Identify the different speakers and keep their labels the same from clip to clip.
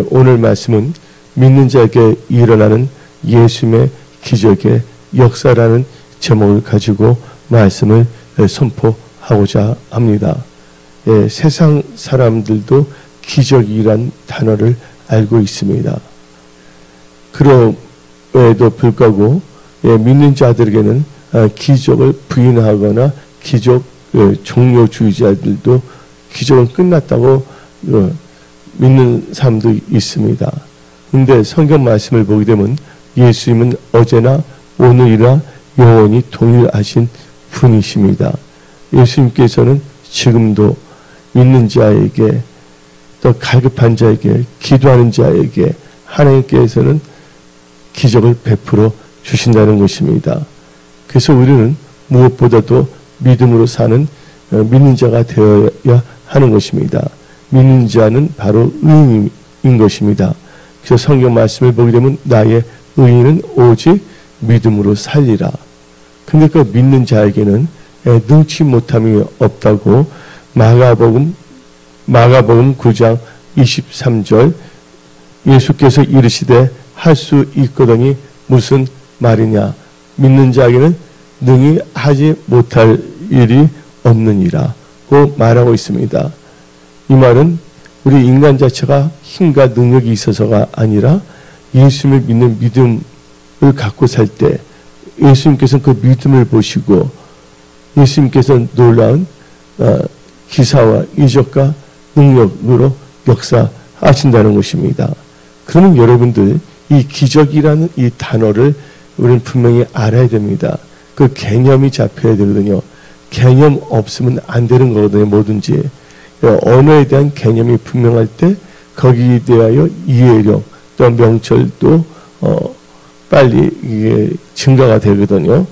Speaker 1: 오늘 말씀은 믿는 자에게 일어나는 예수님의 기적의 역사라는 제목을 가지고 말씀을 선포하고자 합니다. 세상 사람들도 기적이란 단어를 알고 있습니다. 그럼에도 불구하고 믿는 자들에게는 기적을 부인하거나 기적 종료주의자들도 기적은 끝났다고 믿는 사람도 있습니다. 근데 성경 말씀을 보게 되면 예수님은 어제나 오늘이나 영원히 동일하신 분이십니다. 예수님께서는 지금도 믿는 자에게 또 갈급한 자에게 기도하는 자에게 하나님께서는 기적을 베풀어 주신다는 것입니다. 그래서 우리는 무엇보다도 믿음으로 사는 믿는 자가 되어야 하는 것입니다. 믿는 자는 바로 의인인 것입니다. 그래서 성경 말씀을 보게 되면 나의 의인은 오직 믿음으로 살리라. 근데 그 믿는 자에게는 능치 못함이 없다고 마가복음 9장 23절 예수께서 이르시되 할 수 있거더니 무슨 말이냐. 믿는 자에게는 능히 하지 못할 일이 없느니라고 말하고 있습니다. 이 말은 우리 인간 자체가 힘과 능력이 있어서가 아니라 예수님을 믿는 믿음을 갖고 살 때 예수님께서는 그 믿음을 보시고 예수님께서는 놀라운 기사와 이적과 능력으로 역사하신다는 것입니다. 그러면 여러분들 이 기적이라는 이 단어를 우리는 분명히 알아야 됩니다. 그 개념이 잡혀야 되거든요. 개념 없으면 안 되는 거거든요. 뭐든지. 언어에 대한 개념이 분명할 때 거기에 대하여 이해력 또 명철도 빨리 이게 증가가 되거든요.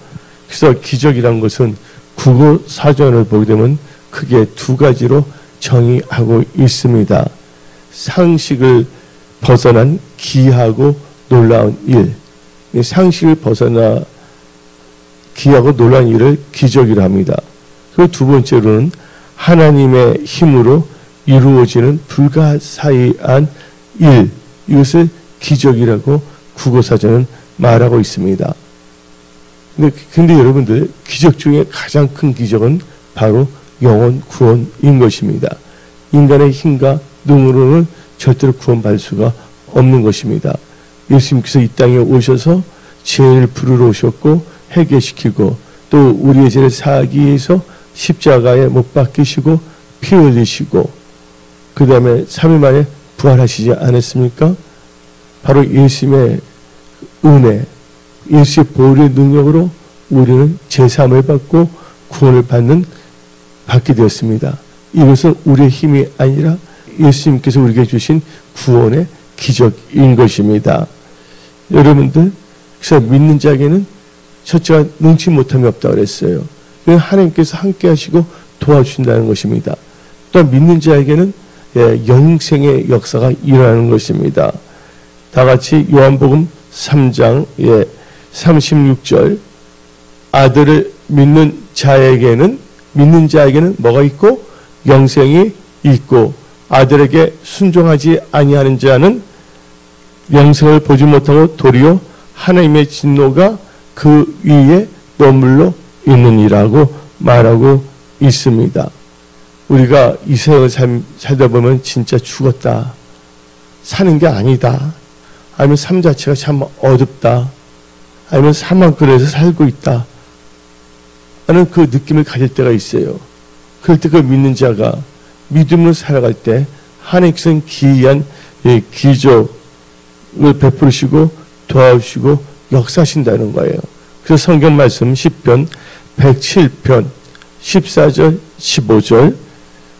Speaker 1: 그래서 기적이란 것은 국어 사전을 보게 되면 크게 두 가지로 정의하고 있습니다. 상식을 벗어난 기이하고 놀라운 일. 상식을 벗어나 기이하고 놀라운 일을 기적이라 합니다. 그리고 두 번째로는 하나님의 힘으로 이루어지는 불가사의한 일. 이것을 기적이라고 국어사전은 말하고 있습니다. 근데 여러분들 기적 중에 가장 큰 기적은 바로 영혼 구원인 것입니다. 인간의 힘과 능으로는 절대로 구원받을 수가 없는 것입니다. 예수님께서 이 땅에 오셔서 죄를 부르러 오셨고 해결시키고 또 우리의 죄를 사하기 위해서 십자가에 못 박히시고 피 흘리시고 그 다음에 3일 만에 부활하시지 않았습니까? 바로 예수님의 은혜, 예수의 보혈의 능력으로 우리는 제사함을 받고 구원을 받게 되었습니다. 이것은 우리의 힘이 아니라 예수님께서 우리에게 주신 구원의 기적인 것입니다. 여러분들, 그래서 믿는 자에게는 첫째가 능치 못함이 없다고 그랬어요. 하나님께서 함께 하시고 도와주신다는 것입니다. 또 믿는 자에게는 영생의 역사가 일어나는 것입니다. 다 같이 요한복음 3장 36절 아들을 믿는 자에게는 뭐가 있고 영생이 있고 아들에게 순종하지 아니하는 자는 영생을 보지 못하고 도리어 하나님의 진노가 그 위에 머물러 있느니라고 말하고 있습니다. 우리가 이 세상을 살다 보면 진짜 죽었다. 사는 게 아니다. 아니면 삶 자체가 참 어둡다. 아니면 사망길에서 살고 있다. 하는 그 느낌을 가질 때가 있어요. 그럴 때 그 믿는 자가 믿음으로 살아갈 때 하나님께서는 기이한 기적을 베푸시고 도와주시고 역사하신다는 거예요. 그래서 성경 말씀 10편 107편 14절 15절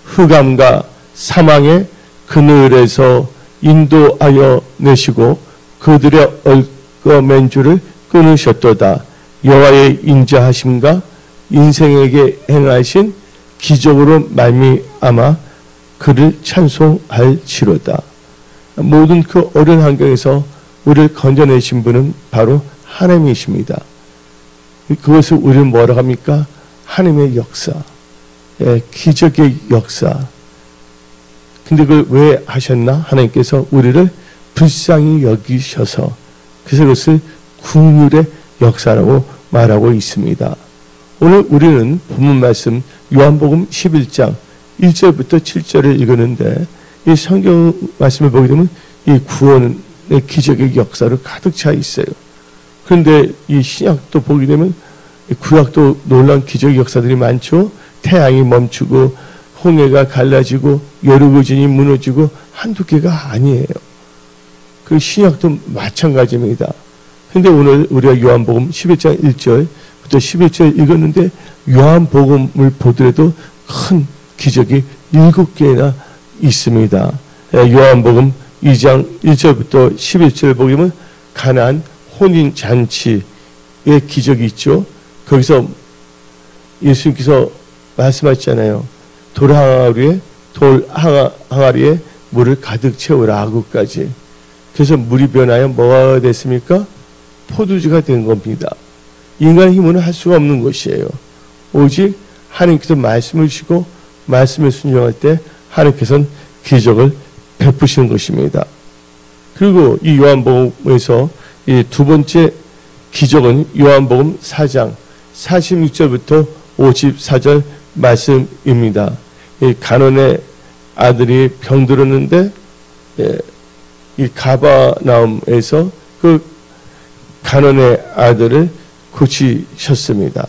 Speaker 1: 흑암과 사망의 그늘에서 인도하여 내시고 그들의 얽어맨 줄을 끊으셨도다. 여호와의 인자하심과 인생에게 행하신 기적으로 말미암아 그를 찬송할지로다. 모든 그 어려운 환경에서 우리를 건져내신 분은 바로 하나님이십니다. 그것을 우리는 뭐라고 합니까? 하나님의 역사, 기적의 역사. 근데 그걸 왜 하셨나? 하나님께서 우리를 불쌍히 여기셔서 그래서 그것을 긍휼의 역사라고 말하고 있습니다. 오늘 우리는 본문 말씀 요한복음 11장 1절부터 7절을 읽었는데 이 성경 말씀을 보게 되면 이 구원의 기적의 역사로 가득 차 있어요. 그런데 이 신약도 보게 되면 구약도 놀라운 기적의 역사들이 많죠. 태양이 멈추고 홍해가 갈라지고 여리고진이 무너지고 한두 개가 아니에요. 그 신약도 마찬가지입니다. 근데 오늘 우리가 요한복음 11장 1절부터 11절 읽었는데 요한복음을 보더라도 큰 기적이 7개나 있습니다. 요한복음 2장 1절부터 11절 보면 가나안 혼인잔치의 기적이 있죠. 거기서 예수님께서 말씀하셨잖아요. 돌 항아리에 물을 가득 채우라 하고까지. 그래서 물이 변하여 뭐가 됐습니까? 포도주가 된 겁니다. 인간의 힘으로는 할 수가 없는 것이에요. 오직 하나님께서 말씀을 주시고 말씀을 순종할 때 하나님께서는 기적을 베푸시는 것입니다. 그리고 이 요한복음에서 이 두 번째 기적은 요한복음 4장 46절부터 54절 말씀입니다. 이 가논의 아들이 병들었는데 이 가버나움에서 그 가논의 아들을 고치셨습니다.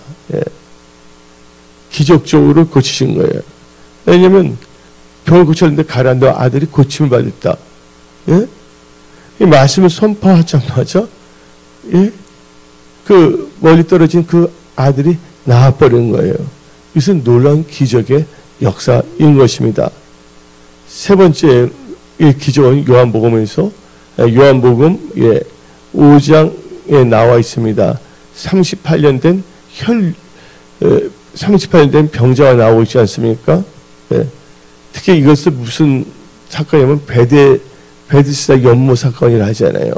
Speaker 1: 기적적으로 고치신 거예요. 왜냐하면 병을 고쳤는데 가라 너 아들이 고침을 받았다. 이 말씀을 선포하자마자 그 멀리 떨어진 그 아들이 나아버린 거예요. 이것은 놀라운 기적의 역사인 것입니다. 세 번째 이 기적은 요한복음에서 요한복음 5장에 나와 있습니다. 38년 된 병자가 나오고 있지 않습니까? 특히 이것을 무슨 사건이냐면 베데스다 연못 사건이라 하잖아요.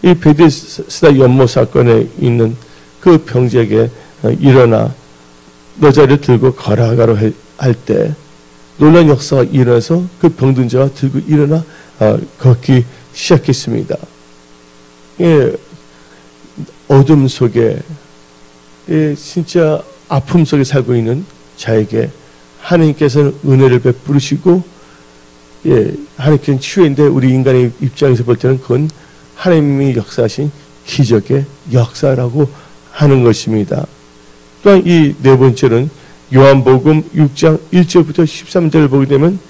Speaker 1: 이 베데스다 연못 사건에 있는 그 병자에게 일어나 너 자리를 들고 걸어가라고 할 때 놀라운 역사가 일어나서 그 병든 자가 들고 일어나 걷기 시작했습니다. 어둠 속에 진짜 아픔 속에 살고 있는 자에게 하나님께서는 은혜를 베푸시고 하나님께서는 치유인데 우리 인간의 입장에서 볼 때는 그건 하나님이 역사하신 기적의 역사라고 하는 것입니다. 또한 이 네 번째는 요한복음 6장 1절부터 13절을 보게 되면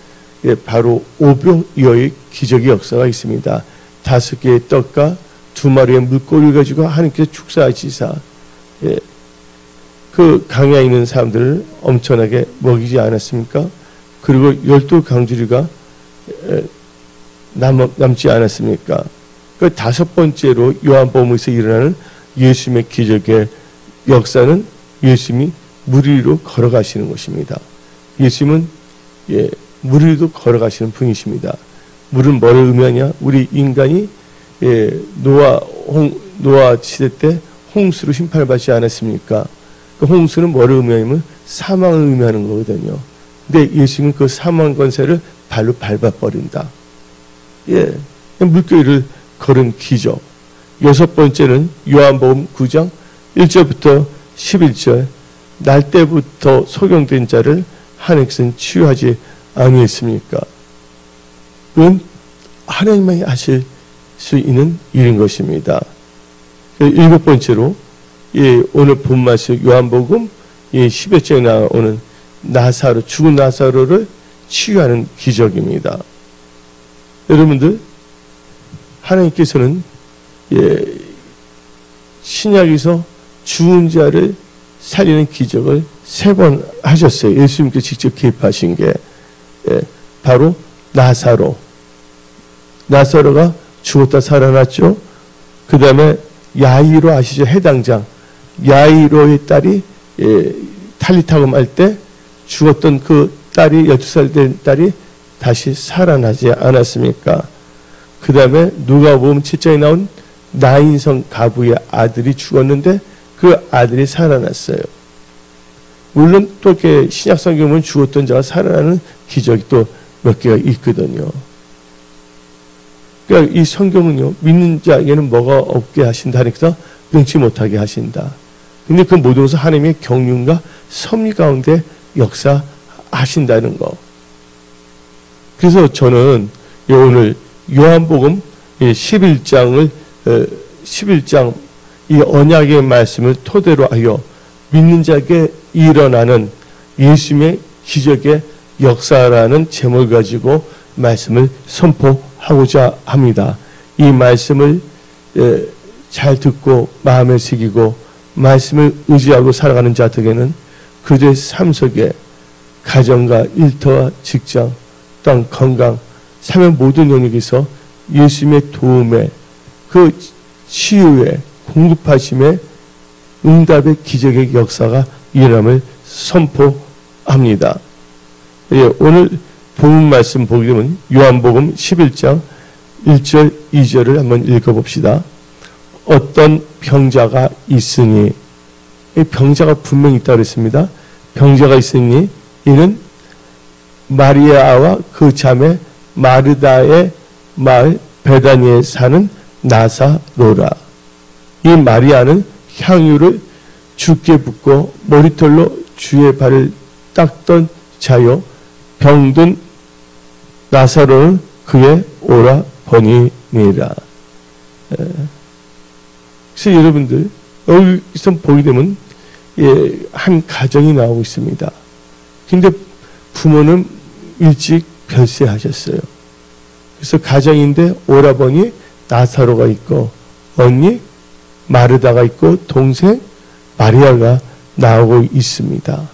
Speaker 1: 바로 오병이어의 기적의 역사가 있습니다. 5개의 떡과 2마리의 물고기를 가지고 하나님께서 축사하시사 그 강야에 있는 사람들을 엄청나게 먹이지 않았습니까? 그리고 12강주리가 남지 않았습니까? 그 5번째로 요한복음에서 일어나는 예수님의 기적의 역사는 예수님이 물 위로 걸어가시는 것입니다. 예수님은 물 위로 걸어가시는 분이십니다. 물은 뭐를 의미하냐? 우리 인간이 노아 시대 때 홍수로 심판을 받지 않았습니까? 그 홍수는 뭐를 의미하냐면 사망을 의미하는 거거든요. 근데 예수님은 그 사망 권세를 발로 밟아버린다. 물결을 걸은 기적. 6번째는 요한복음 9장 1절부터 11절 날 때부터 소경된 자를 하나님께서는 치유하지 아니했습니까? 그건 하나님만이 하실 수 있는 일인 것입니다. 7번째로 오늘 본 말씀 요한복음 10여장에 나오는 나사로 죽은 나사로를 치유하는 기적입니다. 여러분들 하나님께서는 신약에서 죽은 자를 살리는 기적을 3번 하셨어요. 예수님께서 직접 개입하신 게 바로 나사로가 죽었다 살아났죠. 그 다음에 야이로 아시죠? 해당장 야이로의 딸이 탈리타금 할 때 죽었던 그 딸이 12살 된 딸이 다시 살아나지 않았습니까? 그 다음에 누가복음 7장에 나온 나인성 가부의 아들이 죽었는데 그 아들이 살아났어요. 물론 또 이렇게 신약 성경은 죽었던 자가 살아나는 기적이 또 몇 개가 있거든요. 그러니까 이 성경은요, 믿는 자에게는 뭐가 없게 하신다 하니까 능치 못하게 하신다. 근데 그 모든 것은 하나님의 경륜과 섭리 가운데 역사하신다는 거. 그래서 저는 오늘 요한복음 11장 이 언약의 말씀을 토대로 하여 믿는 자에게 일어나는 예수님의 기적의 역사라는 제목을 가지고 말씀을 선포하고자 합니다. 이 말씀을 잘 듣고 마음에 새기고 말씀을 의지하고 살아가는 자들에게는 그들의 삶 속에 가정과 일터와 직장, 또한 건강, 삶의 모든 영역에서 예수님의 도움에 그 치유에 공급하심의 응답의 기적의 역사가 일어남을 선포합니다. 오늘 본문 말씀 보게 되면 요한복음 11장 1절 2절을 한번 읽어봅시다. 어떤 병자가 있으니, 병자가 분명히 있다고 그랬습니다. 병자가 있으니 이는 마리아와 그 자매 마르다의 마을 베다니에 사는 나사로라. 이 마리아는 향유를 주께 붓고 머리털로 주의 발을 닦던 자요, 병든 나사로는 그의 오라버니니라. 그래서 여러분들 여기서 보게 되면 한 가정이 나오고 있습니다. 근데 부모는 일찍 별세하셨어요. 그래서 가정인데 오라버니 나사로가 있고 언니 마르다가 있고 동생 마리아가 나오고 있습니다.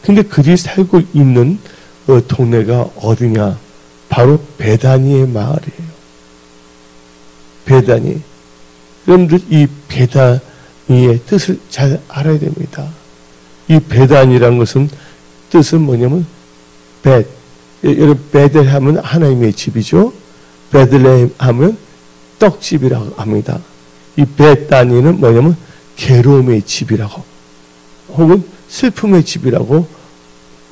Speaker 1: 근데 그들이 살고 있는 동네가 어디냐? 바로 베다니의 마을이에요. 베다니. 여러분들 이 베다니의 뜻을 잘 알아야 됩니다. 이 베다니라는 것은 뜻은 뭐냐면 여러분 베델 하면 하나님의 집이죠. 베들레헴 하면 떡집이라고 합니다. 이 베다니는 뭐냐면 괴로움의 집이라고 혹은 슬픔의 집이라고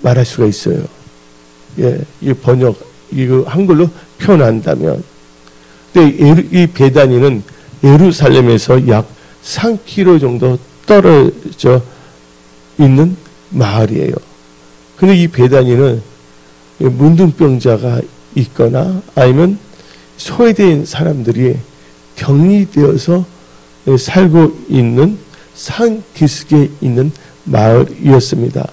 Speaker 1: 말할 수가 있어요. 이 번역 이거 한글로 표현한다면, 근데 이 베다니는 예루살렘에서 약 3km 정도 떨어져 있는 마을이에요. 근데 이 베다니는 문둥병자가 있거나 아니면 소외된 사람들이 격리되어서 살고 있는 산 기슭에 있는 마을이었습니다.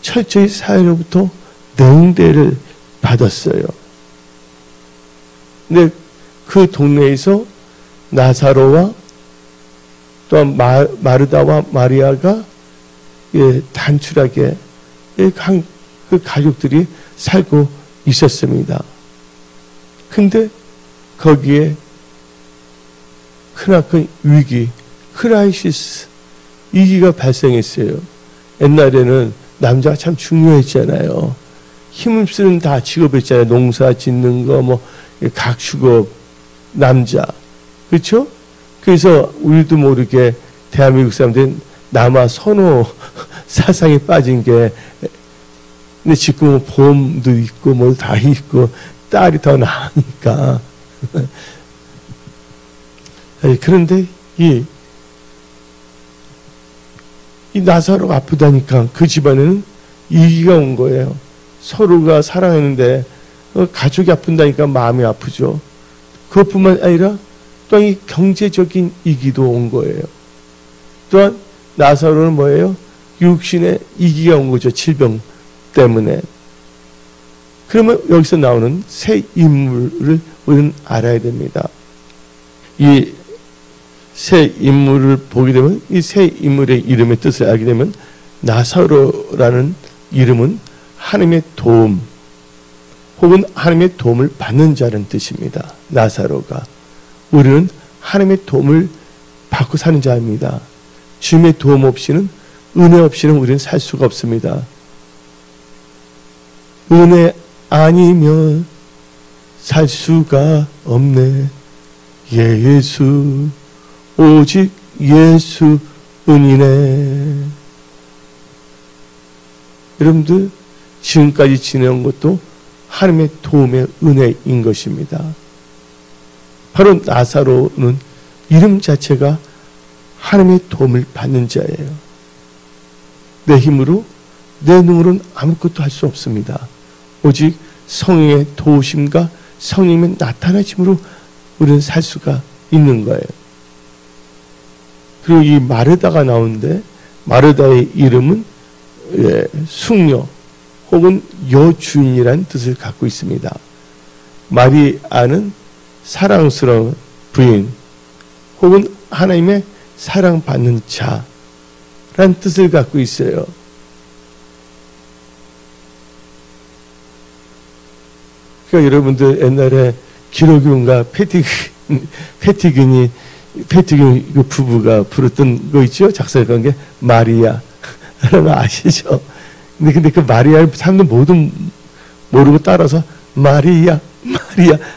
Speaker 1: 철저히 사회로부터 냉대를 받았어요. 근데 그 동네에서 나사로와 또한 마르다와 마리아가 단출하게 그 가족들이 살고 있었습니다. 근데 거기에 크나큰 위기, 크라이시스, 위기가 발생했어요. 옛날에는 남자가 참 중요했잖아요. 힘쓰는 다 직업이었잖아요. 농사 짓는 거, 각축업, 남자. 그렇죠? 그래서 우리도 모르게 대한민국 사람들은 남아 선호 사상에 빠진 게, 근데 지금은 보험도 있고 다 있고 딸이 더 나으니까. 그런데 이 나사로가 아프다니까 그 집안에는 위기가 온 거예요. 서로가 사랑했는데 가족이 아픈다니까 마음이 아프죠. 그것뿐만 아니라 또한 이 경제적인 위기도 온 거예요. 또한 나사로는 뭐예요? 육신의 위기가 온 거죠. 질병 때문에. 그러면 여기서 나오는 새 인물을 우리는 알아야 됩니다. 이 새 인물을 보게 되면 이 새 인물의 이름의 뜻을 알게 되면 나사로라는 이름은 하나님의 도움 혹은 하나님의 도움을 받는 자라는 뜻입니다. 나사로가. 우리는 하나님의 도움을 받고 사는 자입니다. 주님의 도움 없이는, 은혜 없이는 우리는 살 수가 없습니다. 은혜 아니면 살 수가 없네. 예수 오직 예수 은이네. 여러분들 지금까지 지내온 것도 하나님의 도움의 은혜인 것입니다. 바로 나사로는 이름 자체가 하나님의 도움을 받는 자예요. 내 힘으로, 내 능으로는 아무것도 할 수 없습니다. 오직 성령의 도우심과 성령의 나타나심으로 우리는 살 수가 있는 거예요. 그리고 이 마르다가 나오는데 마르다의 이름은 숙녀 혹은 여주인이라는 뜻을 갖고 있습니다. 마리아는 사랑스러운 부인 혹은 하나님의 사랑받는 자라는 뜻을 갖고 있어요. 그러니까 여러분들 옛날에 기록윤과 패티균 그 부부가 부르던 거 있죠? 작사했던 게 마리아라는 거 아시죠? 근데 그 마리아를 사람들 모두 모르고 따라서 마리아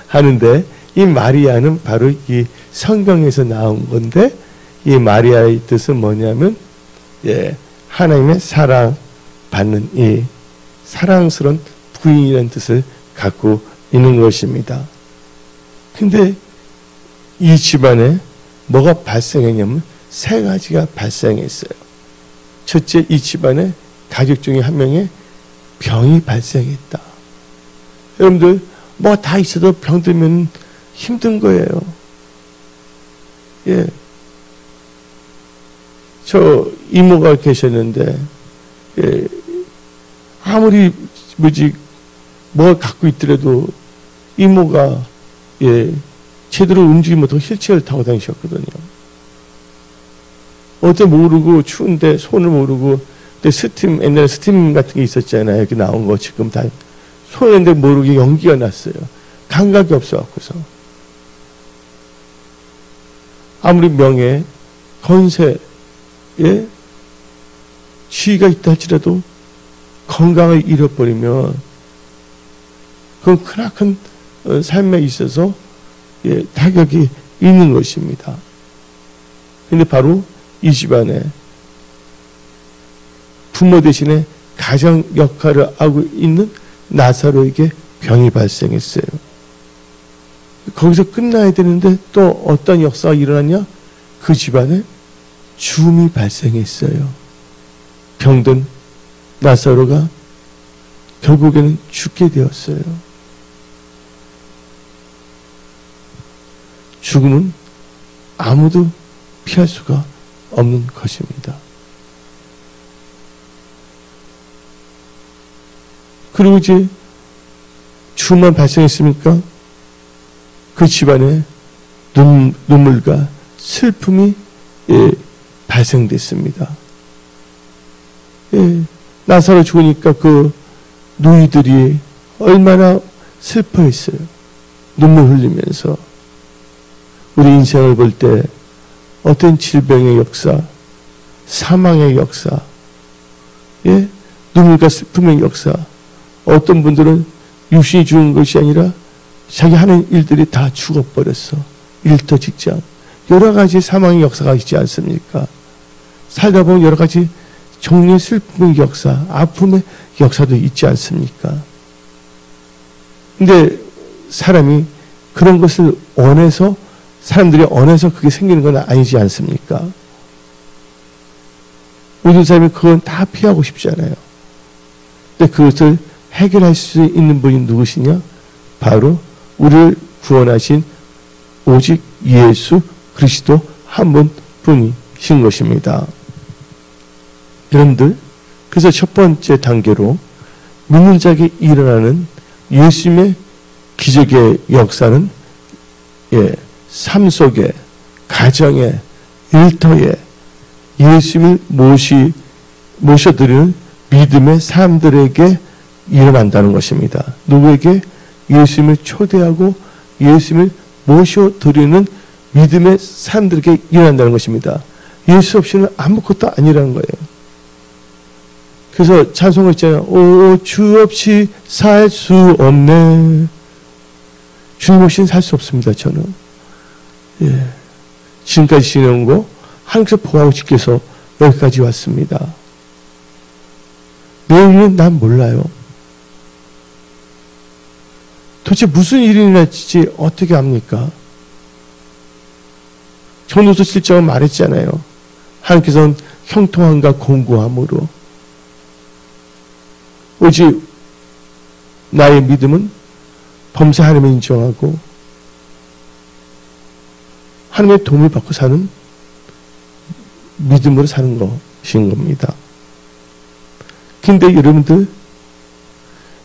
Speaker 1: 하는데 이 마리아는 바로 이 성경에서 나온 건데 이 마리아의 뜻은 뭐냐면 하나님의 사랑받는 이 사랑스러운 부인이라는 뜻을 갖고 있는 것입니다. 근데 이 집안에 뭐가 발생했냐면 세 가지가 발생했어요. 첫째, 이 집안에 가족 중에 한 명의 병이 발생했다. 여러분들 뭐 다 있어도 병 들면 힘든 거예요. 저 이모가 계셨는데 아무리 뭐 갖고 있더라도 이모가 제대로 움직이지 못하고 휠체어를 타고 다니셨거든요. 어때 모르고 추운데 손을 모르고 근데 옛날에 스팀 같은 게 있었잖아요. 여기 나온 거 지금 다 손인데 모르게 연기가 났어요. 감각이 없어갖고서 아무리 명예, 건세에 지위가 있다 할지라도 건강을 잃어버리면 그건 크나큰 삶에 있어서 타격이 있는 것입니다. 근데 바로 이 집안에 부모 대신에 가장 역할을 하고 있는 나사로에게 병이 발생했어요. 거기서 끝나야 되는데 또 어떤 역사가 일어났냐? 그 집안에 죽음이 발생했어요. 병든 나사로가 결국에는 죽게 되었어요. 죽음은 아무도 피할 수가 없는 것입니다. 그리고 이제 죽음만 발생했습니까? 그 집안에 눈물과 슬픔이 발생됐습니다. 나사로 죽으니까 그 누이들이 얼마나 슬퍼했어요. 눈물 흘리면서. 우리 인생을 볼 때 어떤 질병의 역사, 사망의 역사, 눈물과 슬픔의 역사, 어떤 분들은 육신이 죽은 것이 아니라 자기 하는 일들이 다 죽어버렸어. 일터, 직장. 여러 가지 사망의 역사가 있지 않습니까? 살다 보면 여러 가지 종류의 슬픔의 역사, 아픔의 역사도 있지 않습니까? 근데 사람이 그런 것을 원해서 사람들이 원해서 그게 생기는 건 아니지 않습니까? 모든 사람이 그건 다 피하고 싶잖아요. 근데 그것을 해결할 수 있는 분이 누구시냐? 바로 우리를 구원하신 오직 예수 그리스도 한 분뿐이신 것입니다. 여러분들, 그래서 첫 번째 단계로 믿는 자에게 일어나는 예수님의 기적의 역사는 삶 속에, 가정에, 일터에 예수님을 모셔드리는 믿음의 사람들에게 일어난다는 것입니다. 누구에게? 예수님을 초대하고 예수님을 모셔드리는 믿음의 사람들에게 일어난다는 것입니다. 예수 없이는 아무것도 아니라는 거예요. 그래서 찬송을 있잖아요. 오, 주 없이 살 수 없네. 주님 없이는 살 수 없습니다, 저는. 지금까지 지내온 거 하나님께서 보호하고 지켜서 여기까지 왔습니다. 내일은 난 몰라요. 도대체 무슨 일이 일어날지 어떻게 합니까? 전도서 7장은 말했잖아요. 하나님께서는 형통함과 공고함으로 오직 나의 믿음은 범사 하나님을 인정하고 하나님의 도움을 받고 사는 믿음으로 사는 것인 겁니다. 근데 여러분들,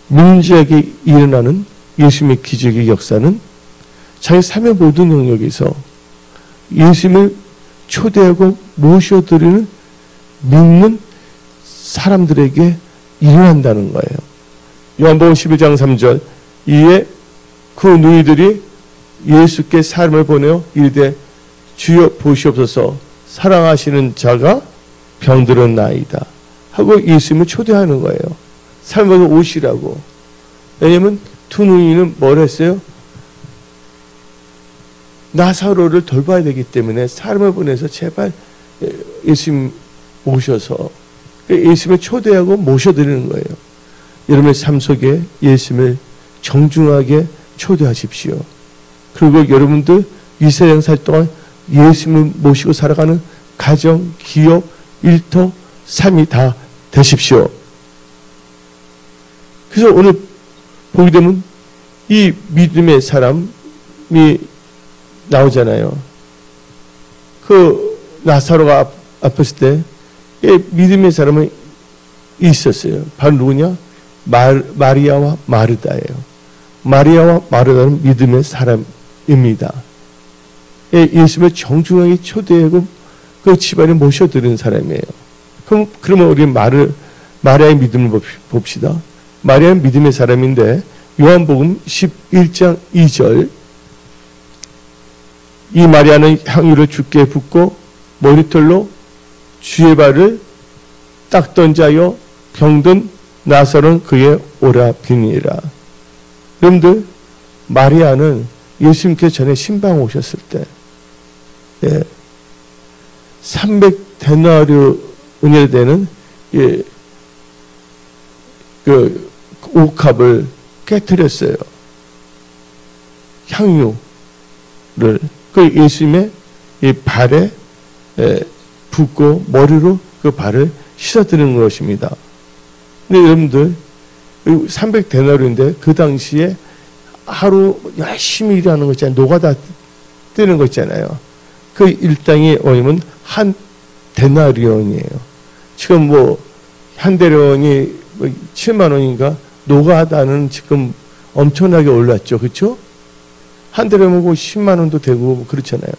Speaker 1: 민주에게 일어나는 예수님의 기적의 역사는 자기 삶의 모든 영역에서 예수님을 초대하고 모셔드리는 믿는 사람들에게 일어난다는 거예요. 요한복음 11장 3절, 이에 그 누이들이 예수께 사람을 보내어 이르되 주여 보시옵소서, 사랑하시는 자가 병들었나이다 하고 예수님을 초대하는 거예요. 사람을 오시라고. 왜냐하면 두 누이는 뭘 했어요? 나사로를 돌봐야 되기 때문에 사람을 보내서 제발 예수님 오셔서 예수님을 초대하고 모셔드리는 거예요. 여러분의 삶 속에 예수님을 정중하게 초대하십시오. 그리고 여러분들 이 세상 살 동안 예수님을 모시고 살아가는 가정, 기업, 일터, 삶이 다 되십시오. 그래서 오늘 보게 되면 이 믿음의 사람이 나오잖아요. 그 나사로가 아팠을 때 믿음의 사람은 있었어요. 바로 누구냐? 마리아와 마르다예요. 마리아와 마르다는 믿음의 사람입니다. 예수님을 정중하게 초대하고 그 집안에 모셔드리는 사람이에요. 그러면 우리 마리아의 믿음을 봅시다. 마리아는 믿음의 사람인데 요한복음 11장 2절, 이 마리아는 향유를 주께 붓고 머리털로 주의 발을 닦던 자여 병든 나사로는 그의 오라 비니라. 여러분들, 마리아는 예수님께 전에 신방 오셨을 때 300데나리온이 되는 그 옥합을 깨뜨렸어요. 향유를 그 예수님의 이 발에 붓고 머리로 그 발을 씻어드리는 것입니다. 근데 여러분들 300데나리온인데 그 당시에 하루 열심히 일하는 거 있잖아요. 노가다 뜨는 거 있잖아요. 그 일당이 뭐냐면 한 데나리온이에요. 지금 한 데나리온이 7만 원인가? 노가다는 지금 엄청나게 올랐죠. 그렇죠? 한 데나리온이고 10만 원도 되고 그렇잖아요.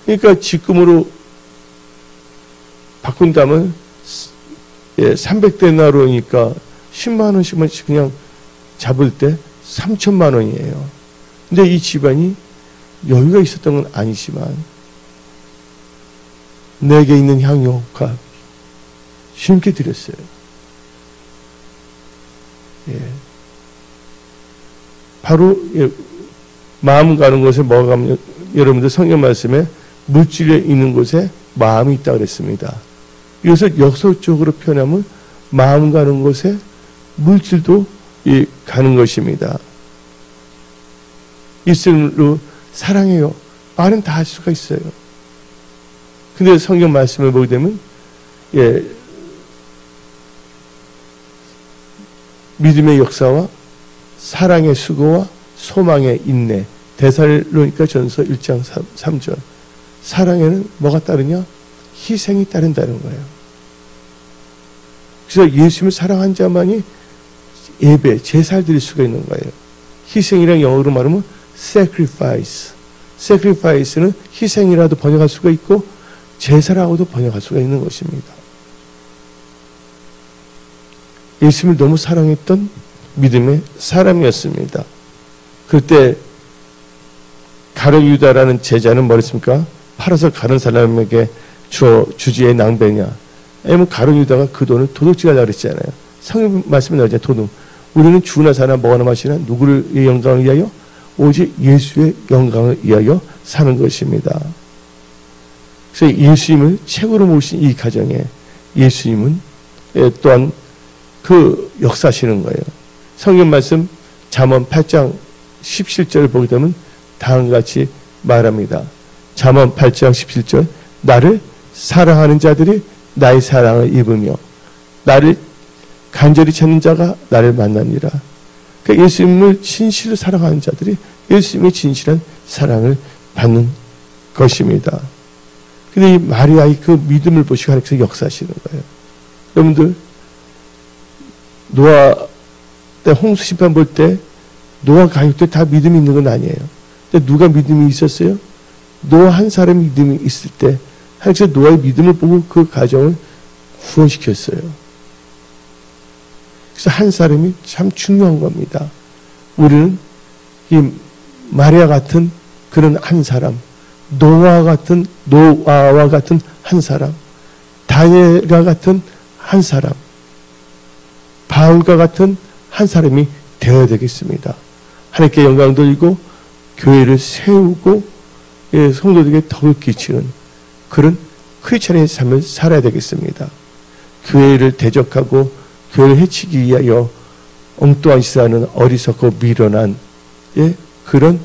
Speaker 1: 그러니까 지금으로 바꾼다면 300데나리온이니까 10만 원씩만 그냥 잡을 때 3천만 원이에요. 근데 이 집안이 여유가 있었던 건 아니지만 내게 있는 향유가 쉽게 드렸어요. 바로 마음 가는 곳에 뭐가 가면 여러분들 성경 말씀에 물질에 있는 곳에 마음이 있다 그랬습니다. 이것을 역설적으로 표현하면 마음 가는 곳에 물질도 가는 것입니다. 있음으로 사랑해요. 말은 다 할 수가 있어요. 근데 성경 말씀을 보게 되면 믿음의 역사와 사랑의 수고와 소망의 인내, 데살로니가 전서 1장 3절. 사랑에는 뭐가 따르냐? 희생이 따른다는 거예요. 그래서 예수님을 사랑한 자만이 예배, 제사를 드릴 수가 있는 거예요. 희생이란 영어로 말하면 sacrifice. sacrifice는 희생이라도 번역할 수가 있고 제사라고도 번역할 수가 있는 것입니다. 예수님을 너무 사랑했던 믿음의 사람이었습니다. 그때 가룟 유다라는 제자는 뭐랬습니까? 팔아서 가는 사람에게 주지의 낭배냐. 아니면 가룟 유다가 그 돈을 도둑질 하려고 그랬잖아요. 성경 말씀에 나오잖아요. 도둑. 우리는 주나 사나 뭐나 마시나 누구를 영광을 위하여? 오직 예수의 영광을 위하여 사는 것입니다. 그래서 예수님을 최고로 모신 이 가정에 예수님은 또한 그 역사하시는 거예요. 성경 말씀 잠언 8장 17절을 보게 되면 다음과 같이 말합니다. 잠언 8장 17절 나를 사랑하는 자들이 나의 사랑을 입으며 나를 간절히 찾는 자가 나를 만나니라. 그러니까 예수님을 진실로 사랑하는 자들이 예수님의 진실한 사랑을 받는 것입니다. 근데 이 마리아의 그 믿음을 보시고 하나님께서 역사하시는 거예요. 여러분들 노아 때 홍수 심판 볼 때 노아 가족들 다 믿음이 있는 건 아니에요. 근데 누가 믿음이 있었어요? 노아 한 사람이 믿음이 있을 때 하나님께서 노아의 믿음을 보고 그 가정을 구원시켰어요. 그래서 한 사람이 참 중요한 겁니다. 우리는 이 마리아 같은 그런 한 사람, 노아와 같은 한 사람, 다니엘과 같은 한 사람, 바울과 같은 한 사람이 되어야 되겠습니다. 하나님께 영광 돌리고 교회를 세우고 성도들에게 덕을 끼치는 그런 크리스찬의 삶을 살아야 되겠습니다. 교회를 대적하고 교회를 해치기 위하여 엉뚱한 짓을 하는 어리석고 미련한 그런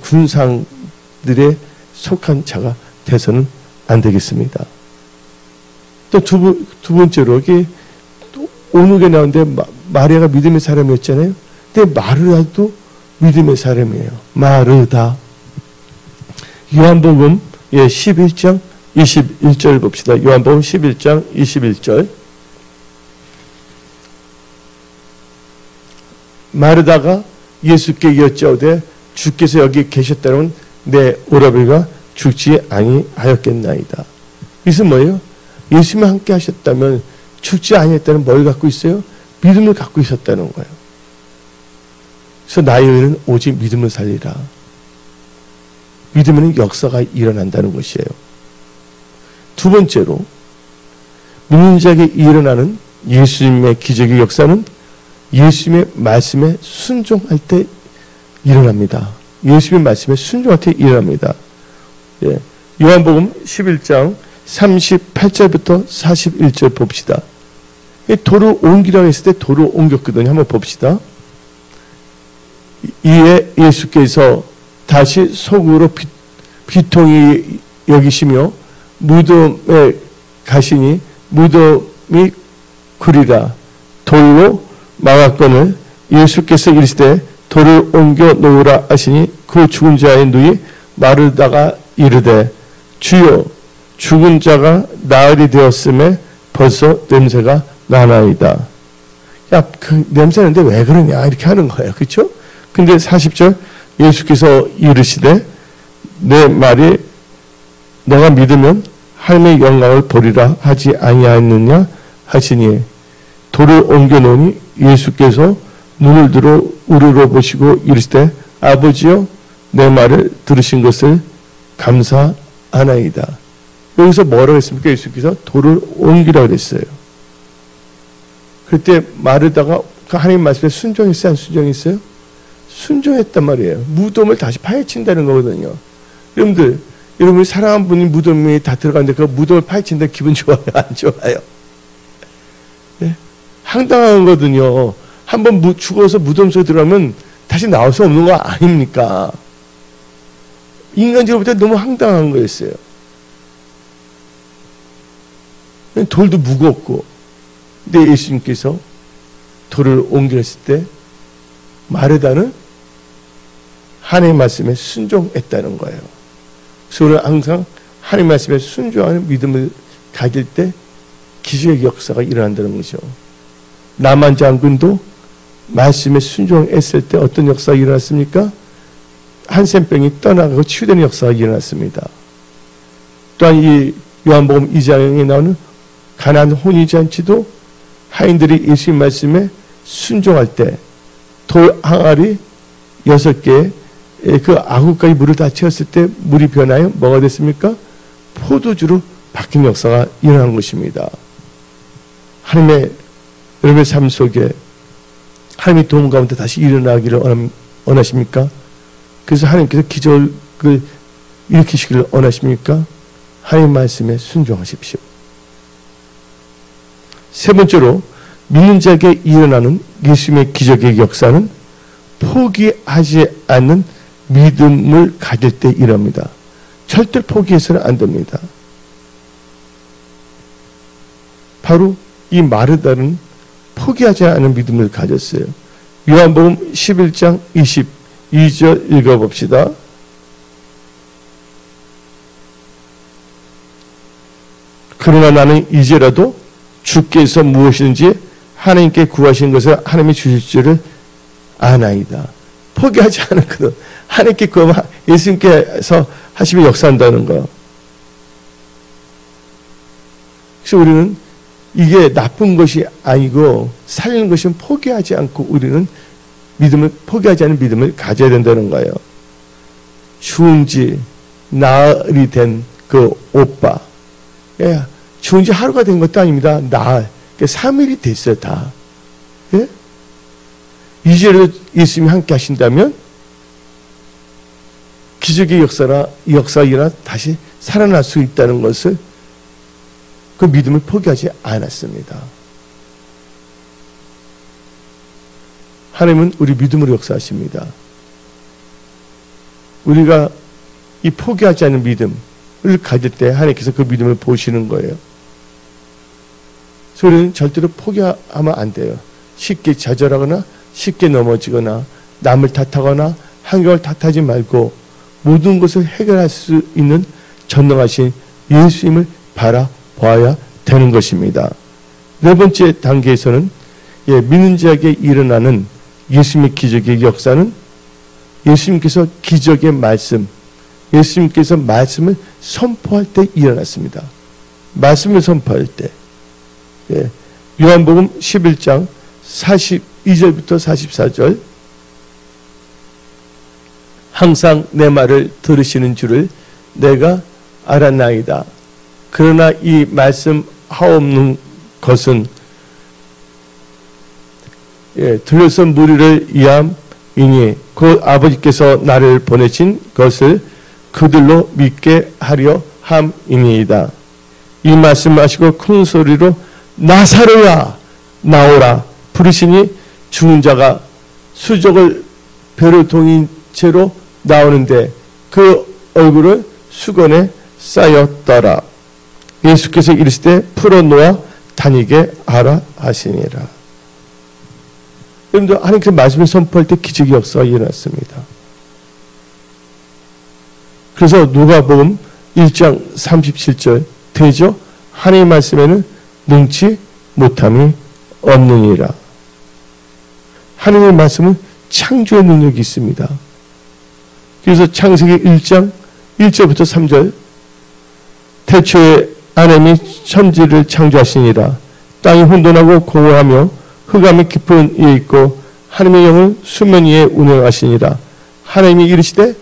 Speaker 1: 군상들의 속한 자가 돼서는 안 되겠습니다. 또 두 번째로 이게 오늘에 나오는데 마리아가 믿음의 사람이었잖아요. 근데 마르다도 믿음의 사람이에요. 마르다. 요한복음 11장 21절 봅시다. 요한복음 11장 21절. 마르다가 예수께 여짜오되 주께서 여기 계셨다면 내 오라버니가 죽지 아니하였겠나이다. 이것은 뭐예요? 예수님과 함께 하셨다면 죽지 아니했다는 뭘 갖고 있어요? 믿음을 갖고 있었다는 거예요. 그래서 나의 의는 오직 믿음을 살리라. 믿으면 역사가 일어난다는 것이에요. 두 번째로 믿는 자에게 일어나는 예수님의 기적의 역사는 예수님의 말씀에 순종할 때 일어납니다. 예수님의 말씀에 순종할 때 일어납니다. 요한복음 11장 38절부터 41절 봅시다. 돌을 옮기라고 했을 때 돌을 옮겼거든요. 한번 봅시다. 이에 예수께서 다시 속으로 비통히 여기시며 무덤에 가시니 무덤이 구리라. 돌로 막았거늘 예수께서 이르시되 돌을 옮겨 놓으라 하시니 그 죽은 자의 누이 마르다가 이르되 주여 죽은 자가 나흘이 되었음에 벌써 냄새가 나나이다. 야, 그 냄새나는데 왜 그러냐 이렇게 하는 거예요. 그렇죠? 근데 40절 예수께서 이르시되 내 말이 너가 믿으면 하나님의 영광을 보리라 하지 아니하였느냐 하시니 돌을 옮겨 놓으니 예수께서 눈을 들어 우러러 보시고 이르시되 아버지여 내 말을 들으신 것을 감사하나이다. 여기서 뭐라고 했습니까? 예수께서 돌을 옮기라고 그랬어요. 그때 마르다가 하나님 말씀에 순종했어요? 안 순종했어요? 순종했단 말이에요. 무덤을 다시 파헤친다는 거거든요. 여러분이 사랑한 분이 무덤에 다 들어갔는데 그 무덤을 파헤친다 기분 좋아요? 안 좋아요? 네? 황당한 거거든요. 한번 죽어서 무덤 속에 들어가면 다시 나올 수 없는 거 아닙니까? 인간적으로 볼 때 너무 황당한 거였어요. 돌도 무겁고. 근데 예수님께서 돌을 옮겼을 때 마르다는 하나님의 말씀에 순종했다는 거예요. 그래서 우리는 항상 하나님의 말씀에 순종하는 믿음을 가질 때 기적의 역사가 일어난다는 거죠. 나만 장군도 말씀에 순종했을 때 어떤 역사가 일어났습니까? 한센병이 떠나가고 치유되는 역사가 일어났습니다. 또한 이 요한복음 2장에 나오는 가나안 혼인잔치도 하인들이 예수님 말씀에 순종할 때 돌 항아리 6개에 그 아구까지 물을 다 채웠을 때 물이 변하여 뭐가 됐습니까? 포도주로 바뀐 역사가 일어난 것입니다. 하나님의 여러분의 삶 속에 하나님의 도움 가운데 다시 일어나기를 원하십니까? 그래서 하나님께서 기적을 일으키시기를 원하십니까? 하나님 말씀에 순종하십시오. 세 번째로 믿는 자에게 일어나는 예수님의 기적의 역사는 포기하지 않는 믿음을 가질 때 이럽니다. 절대로 포기해서는 안 됩니다. 바로 이 마르다는 포기하지 않은 믿음을 가졌어요. 요한복음 11장 22절 읽어봅시다. 그러나 나는 이제라도 주께서 무엇이든지 하나님께 구하신 것을 하나님이 주실 줄을 아나이다. 포기하지 않았거든. 하나님께 구하면 예수님께서 하시면 역사한다는 거예요. 그래서 우리는 이게 나쁜 것이 아니고 살리는 것은 포기하지 않고 우리는 포기하지 않은 믿음을 가져야 된다는 거예요. 죽은 지 나흘이 된 그 오빠. 예, 죽은 지 하루가 된 것도 아닙니다. 나흘. 3일이 됐어요, 다. 예? 이제라도 예수님이 함께 하신다면 기적의 역사이나 다시 살아날 수 있다는 것을 그 믿음을 포기하지 않았습니다. 하나님은 우리 믿음으로 역사하십니다. 우리가 이 포기하지 않는 믿음을 가질 때 하나님께서 그 믿음을 보시는 거예요. 그래서 우리는 절대로 포기하면 안 돼요. 쉽게 좌절하거나 쉽게 넘어지거나 남을 탓하거나 환경을 탓하지 말고 모든 것을 해결할 수 있는 전능하신 예수님을 바라봐야 되는 것입니다. 네 번째 단계에서는 믿는 자에게 일어나는 예수님의 기적의 역사는 예수님께서 기적의 말씀, 예수님께서 말씀을 선포할 때 일어났습니다. 말씀을 선포할 때. 요한복음 11장 42절부터 44절 항상 내 말을 들으시는 줄을 내가 알았나이다. 그러나 이 말씀 하옵는 것은 들려선 무리를 위함이니 그 아버지께서 나를 보내신 것을 그들로 믿게 하려 함이니이다. 이 말씀을 하시고 큰 소리로 나사로야 나오라 부르시니 죽은 자가 수족을 배로 동인 채로 나오는데 그 얼굴을 수건에 쌓였더라. 예수께서 이르시되 풀어놓아 다니게 하라 하시니라. 여러분들 하나님께서 말씀을 선포할 때 기적의 역사가 일어났습니다. 그래서 누가복음 1장 37절 되죠? 하나님의 말씀에는 능치 못함이 없느니라. 하나님의 말씀은 창조의 능력이 있습니다. 그래서 창세기 1장 1절부터 3절 태초에 하나님이 천지를 창조하시니라. 땅이 혼돈하고 공허하며 흑암이 깊은 이에 있고 하나님의 영을 수면 위에 운행하시니라. 하나님이 이르시되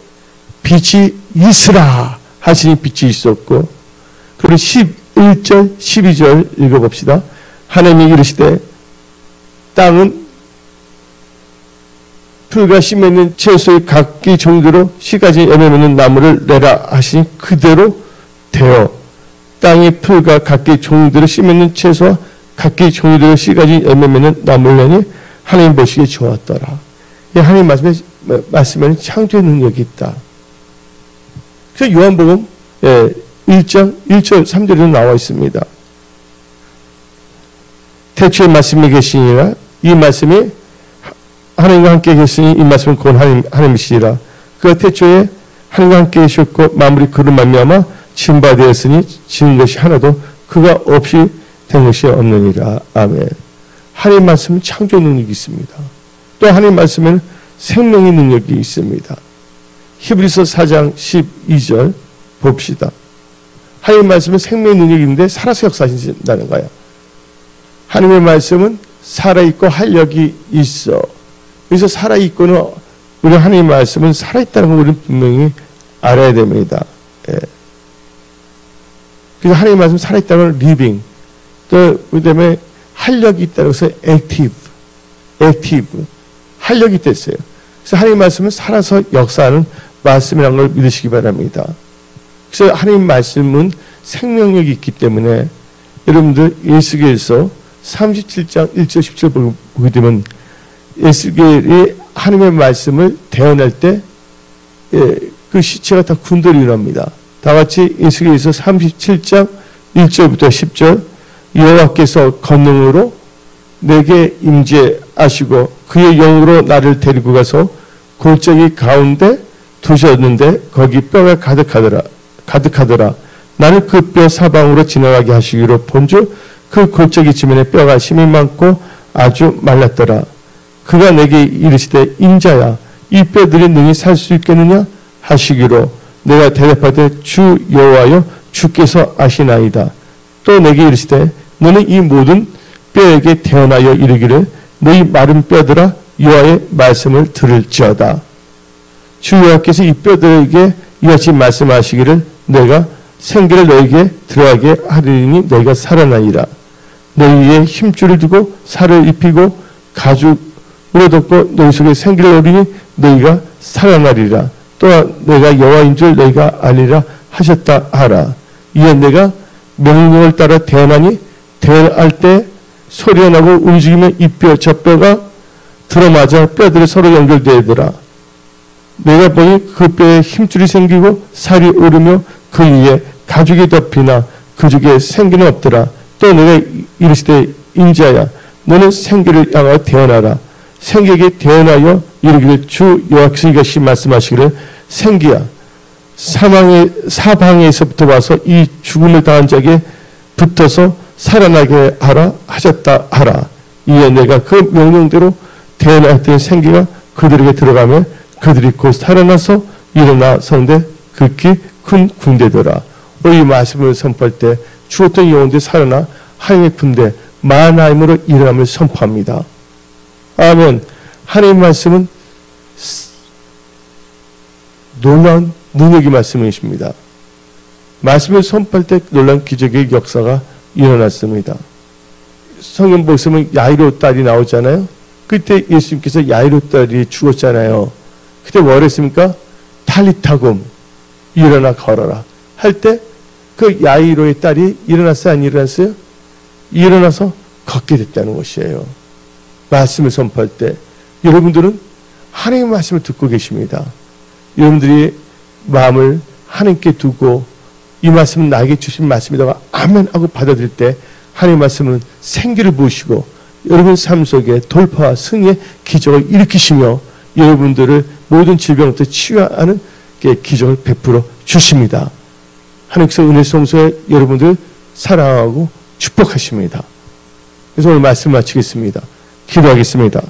Speaker 1: 빛이 있으라 하시니 빛이 있었고, 그리고 11절 12절 읽어봅시다. 하나님이 이르시되 땅은 풀과 씨 맺는 채소의 각기 종대로 씨가지 열매 맺는 나무를 내라 하시니 그대로 되어 땅의 풀과 각기 종대로 씨 맺는 채소와 각기 종대로 씨가지 열매 맺는 나무를 내니 하나님 보시기에 좋았더라. 하나님 말씀에는 창조의 능력이 있다. 그래서 요한복음 1장 1절 3절에도 나와 있습니다. 태초에 말씀이 계시니라. 이 말씀이 하나님과 함께 계시니 이 말씀은 곧 하나님이시라. 그가 태초에 하나님과 함께 계셨고 만물이 그로 말미암아 지은 바 되었으니 지은 것이 하나도 그가 없이 된 것이 없느니라. 아멘. 하나님 말씀은 창조 능력이 있습니다. 또 하나님 말씀에는 생명의 능력이 있습니다. 히브리서 4장 12절 봅시다. 하나님 말씀은 생명의 능력이 있는데 살아서 역사하신다는 거예요. 하나님의 말씀은 살아있고 활력이 있어. 그래서 살아있고는 우리 하나님의 말씀은 살아있다는 걸 우리는 분명히 알아야 됩니다. 그래서 하나님의 말씀은 살아있다는 걸 living. 또 그다음에 활력이 있다는 것을 active. 활력이 됐어요. 그래서 하나님의 말씀은 살아서 역사하는 말씀이라는 걸 믿으시기 바랍니다. 그래서 하나님 말씀은 생명력이 있기 때문에 여러분들 예수께서 37장 1절 10절 보게 되면 에스겔이 하나님의 말씀을 대언할 때 그 시체가 다 군더러 일어납니다. 다 같이 에스겔에서 37장 1절부터 10절 여호와께서 권능으로 내게 임재하시고 그의 영으로 나를 데리고 가서 골짜기 가운데 두셨는데 거기 뼈가 가득하더라. 나는 그 뼈 사방으로 지나가게 하시기로 본즉 그 골짜기 지면에 뼈가 심이 많고 아주 말랐더라. 그가 내게 이르시되 인자야 이 뼈들이 능히 살 수 있겠느냐 하시기로 내가 대답하되 주 여호와여 주께서 아시나이다. 또 내게 이르시되 너는 이 모든 뼈에게 태어나여 이르기를 너희 마른 뼈들아 여호와의 말씀을 들을지어다. 주 여호와께서 이 뼈들에게 이같이 말씀하시기를 내가 생기를 너에게 들어가게 하리니 너희가 살아나리라. 너희의 힘줄을 두고 살을 입히고 가죽으로 덮고 너희 속에 생기를 얻으니 너희가 살아나리라. 또한 내가 여호와인 줄 너희가 알리라 하셨다 하라. 이에 내가 명령을 따라 태어나니 태어날 때 소리가 나고 움직이면 이 뼈 저 뼈가 들어맞아 뼈들이 서로 연결되더라. 내가 보니 그 뼈에 힘줄이 생기고 살이 오르며 그 위에 가죽이 덮이나 그중에 생기는 없더라. 또 내가 이르시되 인자야 너는 생기를 향하여 태어나라. 생기에게 태어나여 이르기를 주 여호와께서 이같이 말씀하시기를 생기야 사방에서부터 와서 이 죽음을 당한 자에게 붙어서 살아나게 하라 하셨다 하라. 이에 내가 그 명령대로 태어났던 생기가 그들에게 들어가며 그들이 곧 살아나서 일어나 서는데 극히 큰 군대더라. 이 말씀을 선포할 때 죽었던 영혼들이 살아나 하나님의 군대 마하나임으로 일어남을 선포합니다. 아멘. 하나님의 말씀은 놀라운 능력의 말씀이십니다. 말씀을 선포할 때 놀라운 기적의 역사가 일어났습니다. 성경 보시면 야이로 딸이 나오잖아요. 그때 예수님께서 야이로 딸이 죽었잖아요. 그때 뭐 했습니까? 탈리타금 일어나 걸어라 할 때 그 야이로의 딸이 일어났어요? 안 일어났어요? 일어나서 걷게 됐다는 것이에요. 말씀을 선포할 때 여러분들은 하나님의 말씀을 듣고 계십니다. 여러분들이 마음을 하나님께 두고 이 말씀은 나에게 주신 말씀이다가 아멘 하고 받아들일 때 하나님의 말씀은 생기를 부으시고 여러분 삶 속에 돌파와 승리의 기적을 일으키시며 여러분들을 모든 질병부터 치유하는 기적을 베풀어 주십니다. 하나님께서 은혜 성소에 여러분들 사랑하고 축복하십니다. 그래서 오늘 말씀 마치겠습니다. 기도하겠습니다.